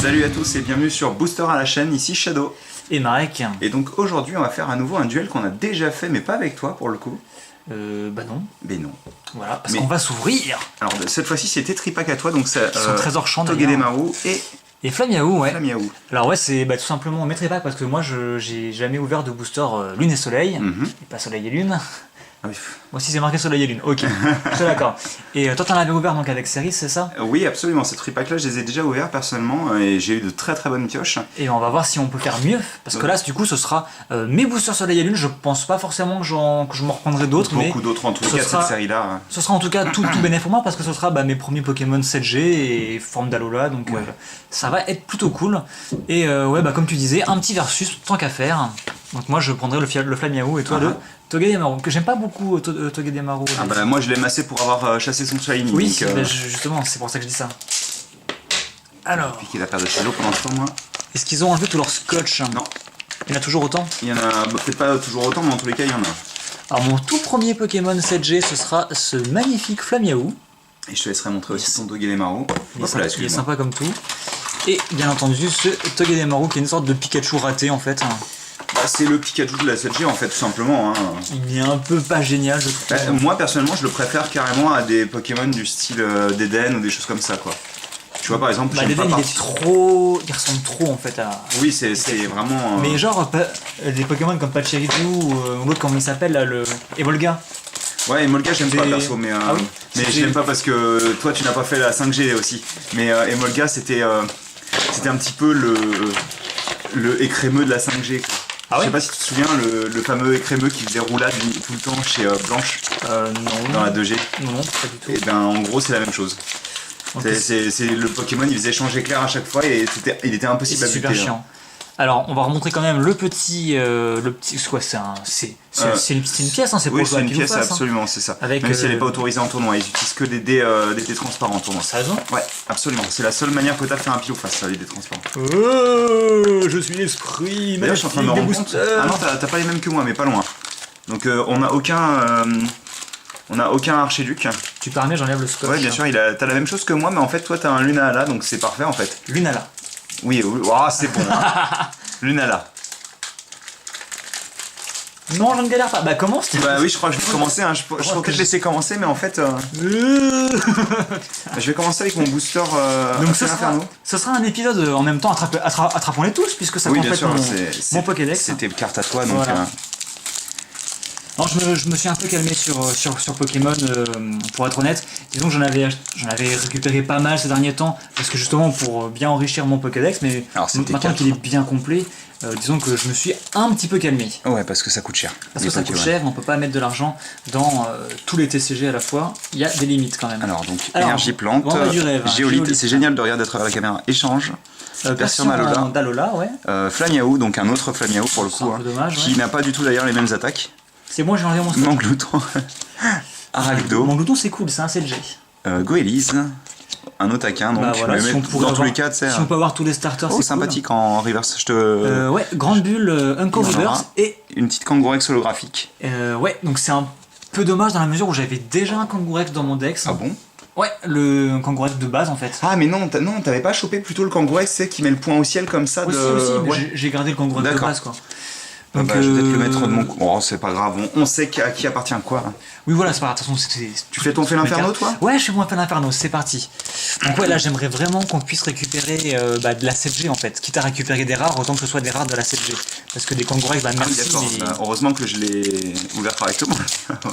Salut à tous et bienvenue sur Booster à la chaîne, ici Shadow. Et Marek. Et donc aujourd'hui on va faire à nouveau un duel qu'on a déjà fait mais pas avec toi pour le coup. Bah non. Mais non. Voilà, parce qu'on va s'ouvrir. Alors cette fois-ci c'était Tripac à toi, donc c'est Trésor Champ Togedemaru et Flamiaou, ouais. Flamiaou. Alors ouais, c'est tout simplement mes Tripac parce que moi j'ai jamais ouvert de booster Lune et Soleil, et pas Soleil et Lune. Ah oui. Moi aussi c'est marqué Soleil et Lune, ok, je suis d'accord. Et toi t'en avais ouvert donc avec Ceris, c'est ça? Oui absolument, ces Tripac là je les ai déjà ouverts personnellement et j'ai eu de très très bonnes pioches. Et on va voir si on peut faire mieux, parce que là du coup ce sera mes boosters Soleil et Lune, je pense pas forcément que je m'en reprendrai d'autres. Beaucoup d'autres en tout cas de cette série là. Ce sera en tout cas tout bénéfique pour moi parce que ce sera mes premiers Pokémon 7G et forme d'Alola, donc ouais. Ça va être plutôt cool. Et ouais comme tu disais, un petit versus tant qu'à faire. Donc moi je prendrai le Flamiaou et toi le Togedemaru, que j'aime pas beaucoup Togedemaru. Ah bah moi je l'aime assez pour avoir chassé son shiny. Oui, donc, justement, c'est pour ça que je dis ça. Alors. Piquer la paire de ciseaux pour l'instant moi. Est-ce qu'ils ont enlevé tout leur scotch? Non. Il y en a toujours autant? Il y en a peut-être pas toujours autant mais en tous les cas il y en a. Alors mon tout premier Pokémon 7G ce sera ce magnifique Flamiaou. Et je te laisserai montrer aussi son Togedemaru. Il est sympa comme tout. Et bien entendu ce Togedemaru qui est une sorte de Pikachu raté en fait. Bah, c'est le Pikachu de la 7G en fait tout simplement. Hein. Il est un peu pas génial je trouve. Bah, moi personnellement je le préfère carrément à des Pokémon du style d'Eden ou des choses comme ça quoi. Tu vois par exemple l'Eden il ressemble trop en fait à... Oui c'est vraiment... Mais genre des Pokémon comme Pachirisu ou l'autre comment il s'appelle là, le Emolga. Ouais Emolga j'aime pas perso mais, oui mais je l'aime pas parce que toi tu n'as pas fait la 5G aussi. Mais Emolga c'était un petit peu le écrémeux de la 5G quoi. Je sais pas si tu te souviens, le fameux écrémeux qui faisait roulade tout le temps chez Blanche non. dans la 2G. Non, pas du tout. Et ben en gros c'est la même chose. Okay. C'est le Pokémon, il faisait changer clair à chaque fois et il était impossible à buter. C'est super chiant. Alors on va remontrer quand même le petit c'est quoi, c'est une pièce hein, c'est pour oui, c'est une pièce face, absolument, c'est ça. Avec, même si elle n'est pas autorisée en tournoi, ils utilisent que des dés transparents en tournoi. Ça raison? Ouais, absolument. C'est la seule manière que tu as de faire un pile ou face, ça, les dés transparents. Je suis l'esprit. D'ailleurs, je suis en train de me rendre compte. Ah non, t'as pas les mêmes que moi, mais pas loin. Donc on n'a aucun archiduc. Tu permets, j'enlève le scotch. Ouais, bien sûr, t'as la même chose que moi, mais en fait, toi, t'as un Lunala, donc c'est parfait en fait. Lunala. Oui, oh, c'est bon. Hein. Lunala. Non, je ne galère pas. Bah, commence. Bah oui, je crois que je vais commencer. Hein. Je pourrais peut-être laisser commencer, mais en fait. Je vais commencer avec mon booster. Donc ce sera un épisode en même temps, attrapons-les tous, puisque ça complète mon Pokédex. C'était carte à toi, donc. Voilà. Non, je me suis un peu calmé sur Pokémon, pour être honnête. Disons que j'en avais récupéré pas mal ces derniers temps, parce que justement pour bien enrichir mon Pokédex, mais maintenant qu'il est bien complet, disons que je me suis un petit peu calmé. Ouais, parce que ça coûte cher. Parce que ça coûte cher, on peut pas mettre de l'argent dans tous les TCG à la fois, il y a des limites quand même. Alors énergie plante, Géolite, c'est génial de regarder à travers la caméra, échange. Version d'Alola, ouais. Flamiaou, donc un autre Flamiaou pour le coup, dommage, qui n'a pas du tout d'ailleurs les mêmes attaques. C'est moi, j'ai enlevé mon scotch. Manglouton. Aragdo. Manglouton, c'est cool, c'est un 7G. Goélise. Un Otaquin, donc bah voilà, si dans tous les cas, si on peut avoir tous les starters, c'est sympathique cool. En reverse, ouais, grande bulle, Uncle Reverse et une petite Kangourex holographique. Ouais, donc c'est un peu dommage dans la mesure où j'avais déjà un Kangourex dans mon dex. Ah bon? Ouais, le Kangourex de base en fait. Ah mais non, t'avais pas chopé plutôt le Kangourex, c'est qui met le point au ciel comme ça aussi, mais j'ai gardé le Kangourex de base quoi. Donc, je vais peut-être le mettre de mon coup. Oh, c'est pas grave, on sait à qui appartient quoi. Oui, voilà, c'est pas grave. De toute façon, tu fais ton fait l'inferno, toi? Ouais, je fais mon fait l'inferno, c'est parti. Donc, ouais, là, j'aimerais vraiment qu'on puisse récupérer de la 7G en fait. Quitte à récupérer des rares, autant que ce soit des rares de la 7G. Parce que des Kangourex, merci. D'accord, mais... heureusement que je l'ai ouvert correctement.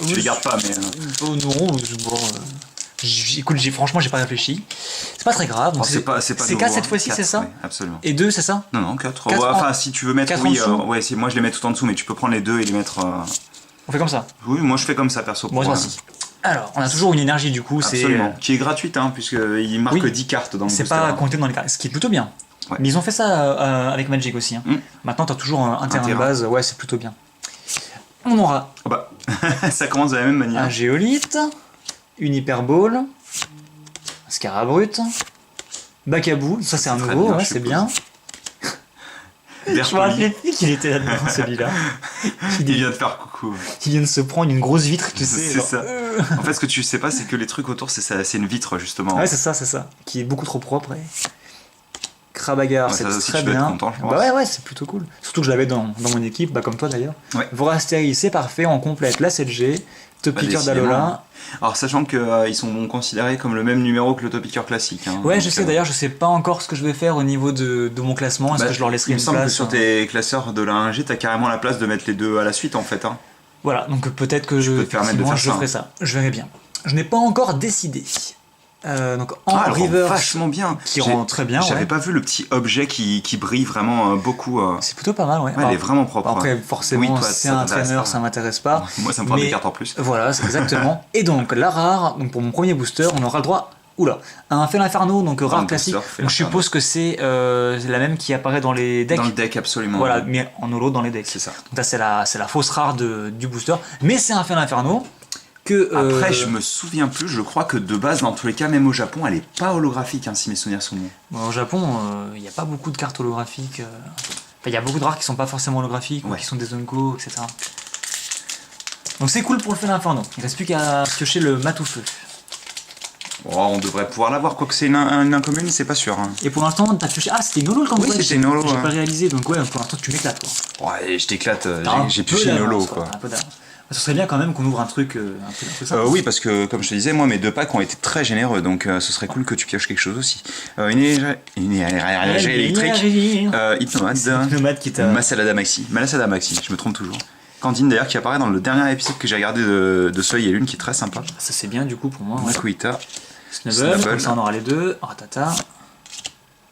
Tu les gardes pas, mais. Oh non, bon. Écoute, franchement, j'ai pas réfléchi. C'est pas très grave. Donc c'est 4 cette fois-ci, c'est ça? Oui, absolument. Et 2, c'est ça? Non, 4. Enfin, si tu veux mettre. Oui, ouais, moi je les mets tout en dessous, mais tu peux prendre les deux et les mettre. On fait comme ça? Oui, moi je fais comme ça, perso. Moi aussi. Alors, on a toujours une énergie du coup. Absolument. Qui est gratuite, hein, puisqu'il marque 10 cartes dans le booster. C'est pas compté dans les cartes, ce qui est plutôt bien. Ouais. Mais ils ont fait ça avec Magic aussi. Hein. Maintenant, t'as toujours un terrain de base. Ouais, c'est plutôt bien. On aura. Oh bah, ça commence de la même manière. Un Géolite. Une Hyperball, un Scarabrut, Bakabou, ça c'est un nouveau, ouais, c'est bien. Je me rappelle qu'il était là-dedans, celui-là. Il vient de faire coucou. Il vient de se prendre une grosse vitre, tu sais. C'est ça. En fait, ce que tu sais pas, c'est que les trucs autour, c'est une vitre, justement. Ouais, c'est ça, qui est beaucoup trop propre. Krabagar, Ouais, c'est ça aussi, très tu dois être bien. content, je pense. Bah ouais, c'est plutôt cool. Surtout que je l'avais dans mon équipe, bah comme toi d'ailleurs. Ouais. Vorasteri, c'est parfait, on complète la 7G. Top Picker Décidément. d'Alola. Alors sachant qu'ils sont considérés comme le même numéro que le Top Picker classique. Hein, Ouais, donc, je sais d'ailleurs, je sais pas encore ce que je vais faire au niveau de mon classement. Est-ce que je leur laisserai il me une semble place que sur tes classeurs de la 1G, t'as carrément la place de mettre les deux à la suite en fait. Hein. Voilà, donc peut-être que peux te permettre de effectivement, faire je ça, ferai ça. Je verrai bien. Je n'ai pas encore décidé. Donc en elle rend River, vachement bien. qui rend très bien. J'avais Ouais. pas vu le petit objet qui brille vraiment beaucoup. C'est plutôt pas mal, ouais. Ouais, elle est vraiment propre. Après, ouais. forcément, Oui, toi, c'est ça un t'intéresse traîneur, pas. ça m'intéresse pas. Moi, ça me fera Mais des cartes en plus. Voilà, c'est exactement. Et donc, la rare, donc pour mon premier booster, on aura le droit. Oula, un Fel Inferno, donc rare Un classique. booster, Fel Donc je Inferno. suppose que c'est la même qui apparaît dans les decks. Dans le deck, absolument. Voilà, ouais. mais en holo dans les decks. C'est ça. Donc là, c'est la fausse rare du booster. Mais c'est un Fel Inferno que. Après, je me souviens plus, je crois que de base, dans tous les cas, même au Japon, elle est pas holographique, hein, si mes souvenirs sont bons. Bon, au Japon, il n'y a pas beaucoup de cartes holographiques. Enfin, il y a beaucoup de rares qui sont pas forcément holographiques, ou Ouais. qui sont des Unko, etc. Donc c'est cool pour le Fel Inferno. Il reste plus qu'à piocher le Matoufeu. Oh, on devrait pouvoir l'avoir, quoique c'est une incommune, c'est pas sûr. Hein. Et pour l'instant, t'as pioché. Ah, c'était une holo le camp. Oui, c'était une holo, J'ai ouais. pas réalisé, donc ouais, pour l'instant, tu m'éclates quoi. Ouais, je t'éclate, T'as un j'ai peu pioché une holo, d'avance, quoi. Un peu d'avance. Ce serait bien quand même qu'on ouvre un truc simple. Oui, parce que, comme je te disais, moi, mes 2 packs ont été très généreux, donc ce serait cool que tu pioches quelque chose aussi. Une énergie électrique, Hypnomade, Nomade qui t'a. Masalada Maxi, je me trompe toujours. Candine d'ailleurs qui apparaît dans le dernier épisode que j'ai regardé de Soleil et Lune, qui est très sympa. Ça c'est bien du coup pour moi. Ouais. Makuita, Snubble, comme ça on aura les deux. Ratata.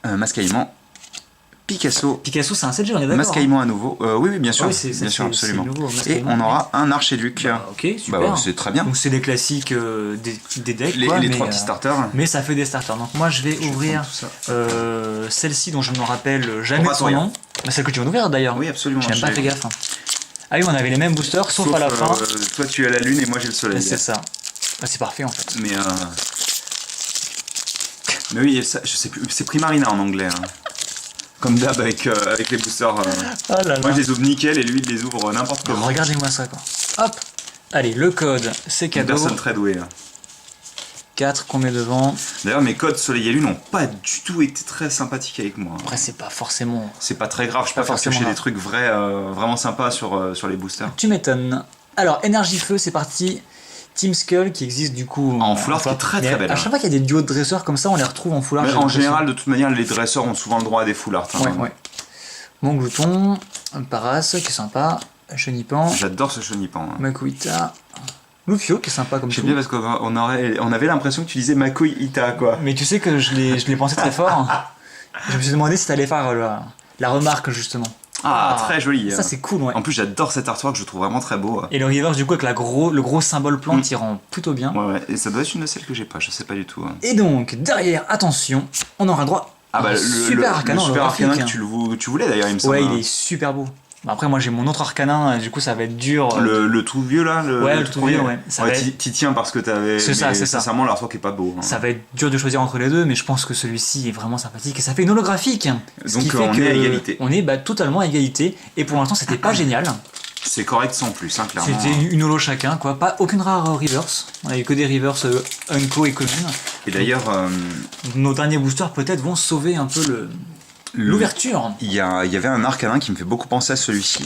Mascaillement, Picasso, Picasso, c'est un 7G, on est d'accord. Mascaillement à nouveau. Oui, bien sûr, Ah oui, bien sûr, absolument. nouveau, Et Mascaillement. on aura un Archiduc. Bah, ok, super. Bah ouais, c'est très bien. Donc c'est les classiques des decks. Les quoi, 3 mais, petits starters. Mais ça fait des starters. Donc moi je vais ouvrir tout ça. celle-ci dont je ne me rappelle jamais son Oratorian. nom. Bah, celle que tu vas ouvrir d'ailleurs. Oui, absolument. J'ai même pas fait gaffe. Hein. Ah oui, on avait les mêmes boosters, sauf à la fin. Toi tu as la lune et moi j'ai le soleil. C'est ça. Bah, c'est parfait en fait. Mais oui, ça, je sais plus, c'est Primarina en anglais. Hein. Comme d'hab avec les boosters. Oh là là. Moi je les ouvre nickel et lui il les ouvre n'importe comment. Regardez-moi ça quoi. Hop. Allez, le code, c'est Une cadeau. personne très douée. Là. 4 qu'on met devant. D'ailleurs mes codes Soleil et Lune n'ont pas du tout été très sympathiques avec moi. Après, c'est pas forcément. C'est pas très grave, je Pas préfère forcément piocher des grave. trucs vraiment sympas sur les boosters. Tu m'étonnes. Alors, Énergie Feu, c'est parti. Team Skull qui existe du coup En foulard qui est très, mais très belle, À hein. chaque fois qu'il y a des duos de dresseurs comme ça, on les retrouve en foulard. Mais j'ai en l'impression. général, de toute manière, les dresseurs ont souvent le droit à des foulards. Hein. Ouais, ouais. Mon glouton, Paras qui est sympa, Chenipan, J'adore ce chenipan. Hein. Makuita, Lufio qui est sympa comme J'aime tout. bien parce on avait l'impression que tu disais Makoi Ita quoi. Mais tu sais que je l'ai pensé très fort. Je me suis demandé si t'allais faire la remarque justement. Ah, très joli. Ça c'est cool, ouais. En plus, j'adore cet artwork, je le trouve vraiment très beau. Et le reverse du coup avec le gros symbole plante, il rend plutôt bien. Ouais, ouais. Et ça doit être une de celles que j'ai pas, je sais pas du tout. Hein. Et donc, derrière, attention, on aura le droit Ah bah à un super arcanin le super holographique. arcanin que tu voulais d'ailleurs, il me semble. Ouais, il est super beau. Après, moi j'ai mon autre arcanin, du coup ça va être dur. Le tout vieux là Ouais, le tout premier. vieux, ouais. Ça va être- t'y tiens parce que t'avais. C'est ça, mais c'est ça. Sincèrement, l'artwork est pas beau. Hein. Ça va être dur de choisir entre les deux, mais je pense que celui-ci est vraiment sympathique et ça fait une holographique. Ce Donc, qui fait on que est à égalité. On est totalement à égalité. Et pour l'instant, c'était pas génial. C'est correct sans plus, hein, clairement. C'était une holo chacun, quoi. Pas aucune rare reverse. On avait que des reverse Unco et communes. Et d'ailleurs, Nos derniers boosters peut-être vont sauver un peu l'ouverture. il y avait un arcanin qui me fait beaucoup penser à celui-ci.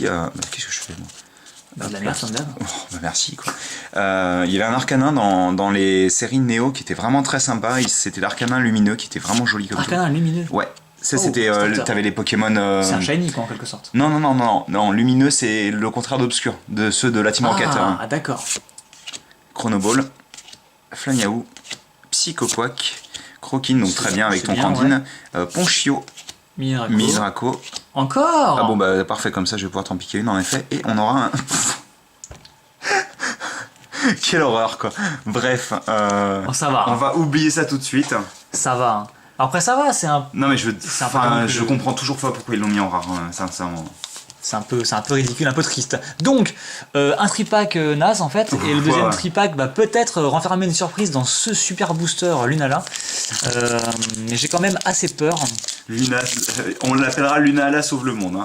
Qu'est-ce que je fais moi De la merde, comme d'hab. Oh, bah merci quoi. Il y avait un arcanin dans les séries Neo qui était vraiment très sympa. C'était l'arcanin lumineux qui était vraiment joli comme Arcanin lumineux. tout. Ouais. Ça Oh, c'était. starter. T'avais les Pokémon. C'est un shiny, quoi, en quelque sorte. Non, lumineux c'est le contraire d'obscur, de ceux de la Team Rocket. Ah, d'accord. Chronoball, Flamiaou, Psychoquack, Croquine, donc très bien avec c'est ton bien, Candine, Ponchio, Miracle. Mizraco. Encore Ah bon bah parfait, comme ça je vais pouvoir t'en piquer une en effet, et on aura un... Quelle horreur quoi. Bref, Oh, ça va. on va oublier ça tout de suite. Ça va. Après, ça va, c'est un Non mais un peu comme je que- comprends toujours pas pourquoi ils l'ont mis en rare, hein, sincèrement. C'est un peu ridicule, un peu triste. Donc, un tripack naze en fait, et le deuxième Ouais. tripack va peut-être renfermer une surprise dans ce super booster Lunala. Mais j'ai quand même assez peur. Luna, on l'appellera Lunala sauve le monde. Hein.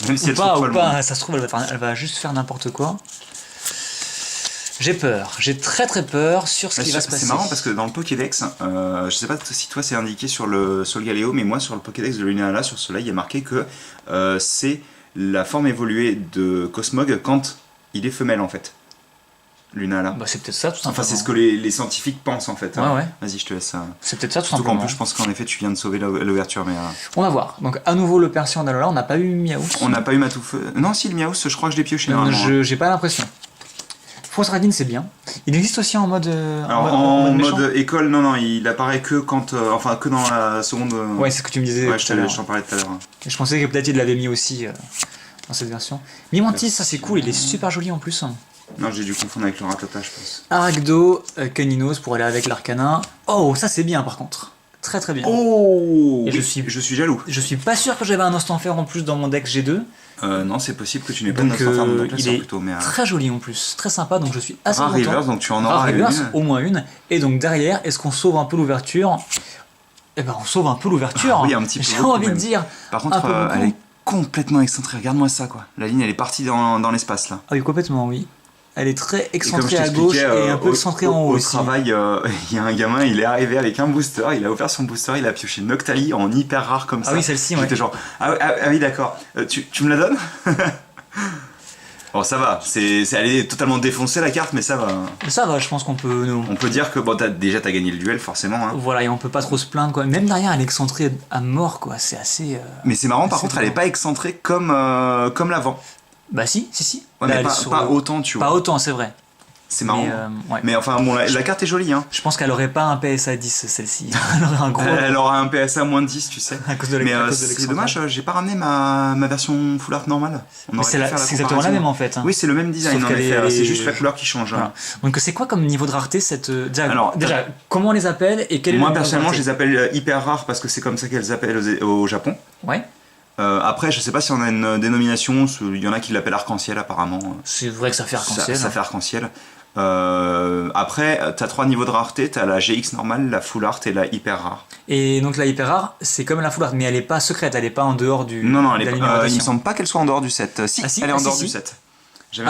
Même si Ou elle pas, sauve ou le pas, monde. ça se trouve, elle va juste faire n'importe quoi. J'ai peur, j'ai très très peur sur ce qui va se passer. C'est marrant parce que dans le Pokédex, je sais pas si toi c'est indiqué sur le Galéo, mais moi sur le Pokédex de Lunala, sur cela, il y a marqué que c'est la forme évoluée de Cosmog quand il est femelle en fait. Lunala. Bah c'est peut-être ça tout simplement. Enfin c'est ce que les scientifiques pensent en fait. Ouais. Vas-y, je te laisse. C'est peut-être ça tout Surtout simplement. qu'en plus je pense qu'en effet tu viens de sauver l'ouverture, mais... On va voir. Donc à nouveau le Persian d'Alola, on n'a pas eu Miaous. On n'a pas eu Matoufeu. Non si, le Miaous, je crois que je l'ai pioché. J'ai pas l'impression. Frostradin c'est bien. Il existe aussi en mode. Alors en mode école, non, il apparaît que quand, enfin que dans la seconde. Ouais, c'est ce que tu me disais. Ouais, je t'en parlais tout à l'heure. Je pensais que peut-être il l'avait mis aussi dans cette version. Mimantis, ça c'est cool, il est super joli en plus. Non, j'ai dû confondre avec le Rattata, je pense. Aragdo, Caninos pour aller avec l'Arcana. Oh, ça c'est bien par contre. Très très bien. Oh. Et je suis jaloux. Je suis pas sûr que j'avais un instant fer en plus dans mon deck G2. Non, c'est possible que tu n'aies pas de instant fer dans ton deck, il est plutôt, mais... très joli en plus, très sympa, donc je suis assez content. Reverse, donc tu en auras une. Au moins une. Et donc derrière, est-ce qu'on sauve un peu l'ouverture? Eh ben on sauve un peu l'ouverture. Oui, un petit peu. J'ai envie de dire. Par contre, elle est complètement excentrée. Regarde-moi ça, quoi. La ligne, elle est partie dans l'espace, là. Ah oui, complètement, oui. Elle est très excentrée à gauche et un peu excentrée en haut au aussi. Au travail, il y a un gamin, il est arrivé avec un booster, il a ouvert son booster, il a pioché Noctali en hyper rare comme ça. Ah oui, celle-ci, ouais. J'étais genre, ah oui, d'accord. Tu me la donnes? Bon, ça va, elle est totalement défoncée la carte, mais ça va. Ça va, je pense qu'on peut. On peut dire que bon, t'as gagné le duel, forcément. Hein. Voilà, et on peut pas trop se plaindre, quoi. Même derrière, elle est excentrée à mort, quoi. C'est assez. Mais c'est marrant, par contre, elle est pas excentrée comme l'avant. Bah si. Ouais, mais pas autant, tu vois. Pas autant, c'est vrai. C'est marrant. Ouais. Mais enfin, bon, la carte est jolie, hein. Je pense qu'elle aurait pas un PSA 10, celle-ci. Elle aurait un gros. Elle aura un PSA moins 10, tu sais. À cause de mais c'est dommage, j'ai pas ramené ma version full art normale. C'est exactement la même en fait. Hein. Oui, c'est le même design en effet, c'est juste la couleur qui change. Voilà. Donc c'est quoi comme niveau de rareté cette. Déjà, comment on les appelle et quel est le Moi personnellement, je les appelle hyper rares parce que c'est comme ça qu'elles s'appellent au Japon. Ouais. Après, je sais pas si on a une dénomination, il y en a qui l'appellent arc-en-ciel apparemment. C'est vrai que ça fait arc-en-ciel. Ça fait arc-en-ciel. Après, t'as 3 niveaux de rareté, t'as la GX normale, la full art et la hyper rare. Et donc la hyper rare, c'est comme la full art, mais elle est pas secrète, elle est pas en dehors du. Non, il me semble pas qu'elle soit en dehors du set. Si, elle est en dehors du set.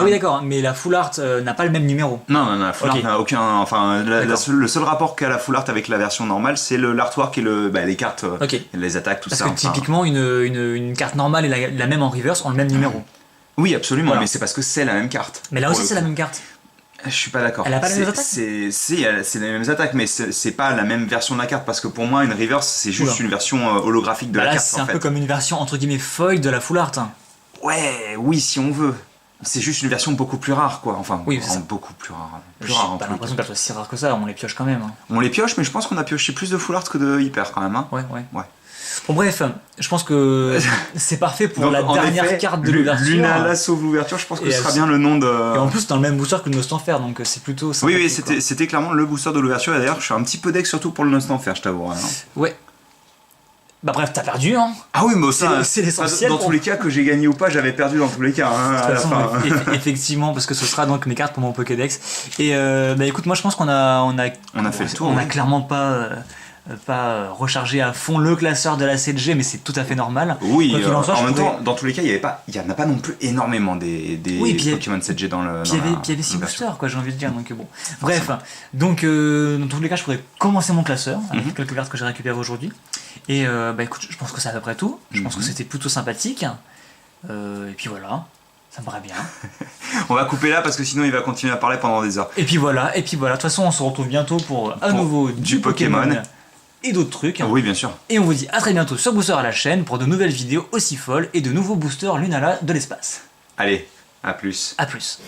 Oui, d'accord, mais la full art n'a pas le même numéro. Non, la full art n'a aucun. Enfin, le seul rapport qu'a la full art avec la version normale, c'est l'artwork et les cartes, les attaques, tout ça. Parce que typiquement, une carte normale et la même en reverse ont le même numéro. Oui, absolument, mais c'est parce que c'est la même carte. Mais là aussi, c'est la même carte. Je suis pas d'accord. Elle a pas les mêmes attaques? C'est les mêmes attaques, mais c'est pas la même version de la carte, parce que pour moi, une reverse, c'est juste une version holographique de la carte. C'est un peu comme une version entre guillemets foil de la full art. Oui, si on veut. C'est juste une version beaucoup plus rare, quoi. Enfin, oui, beaucoup plus rare. J'ai pas l'impression qu'elle soit si rare que ça, on les pioche quand même. Hein. On les pioche, mais je pense qu'on a pioché plus de full art que de hyper quand même. Hein. Ouais. Bon bref, je pense que c'est parfait pour donc, la dernière carte de l'ouverture. Lunala sauve l'ouverture, je pense que ce sera bien le nom de... Et en plus dans le même booster que le Nostenfer, donc c'est plutôt... Oui, c'était clairement le booster de l'ouverture, et d'ailleurs je suis un petit peu deck surtout pour le Nostenfer, je t'avoue. Hein. Ouais. Bah bref, t'as perdu, hein. Ah oui, mais ça, c'est l'essentiel. Dans tous les cas, que j'ai gagné ou pas, j'avais perdu dans tous les cas, hein, à la fin. Effectivement, parce que ce sera donc mes cartes pour mon Pokédex. Et bah écoute, moi je pense qu'on a fait le tour. On a clairement pas rechargé à fond le classeur de la 7G, mais c'est tout à fait normal. Oui, en même temps, dans tous les cas, il n'y en a pas non plus énormément des Pokémon 7G dans le. Puis il y avait 6 boosters, quoi, j'ai envie de dire. Donc bon. Bref, donc dans tous les cas, je pourrais commencer mon classeur avec quelques cartes que j'ai récupérées aujourd'hui. Et bah écoute, je pense que c'est à peu près tout. Je pense que c'était plutôt sympathique. Et puis voilà. Ça me paraît bien. On va couper là parce que sinon il va continuer à parler pendant des heures. Et puis voilà. De toute façon, on se retrouve bientôt pour à nouveau du Pokémon et d'autres trucs. Oui, bien sûr. Et on vous dit à très bientôt sur Booster à la chaîne pour de nouvelles vidéos aussi folles et de nouveaux boosters Lunala de l'espace. Allez, à plus. À plus.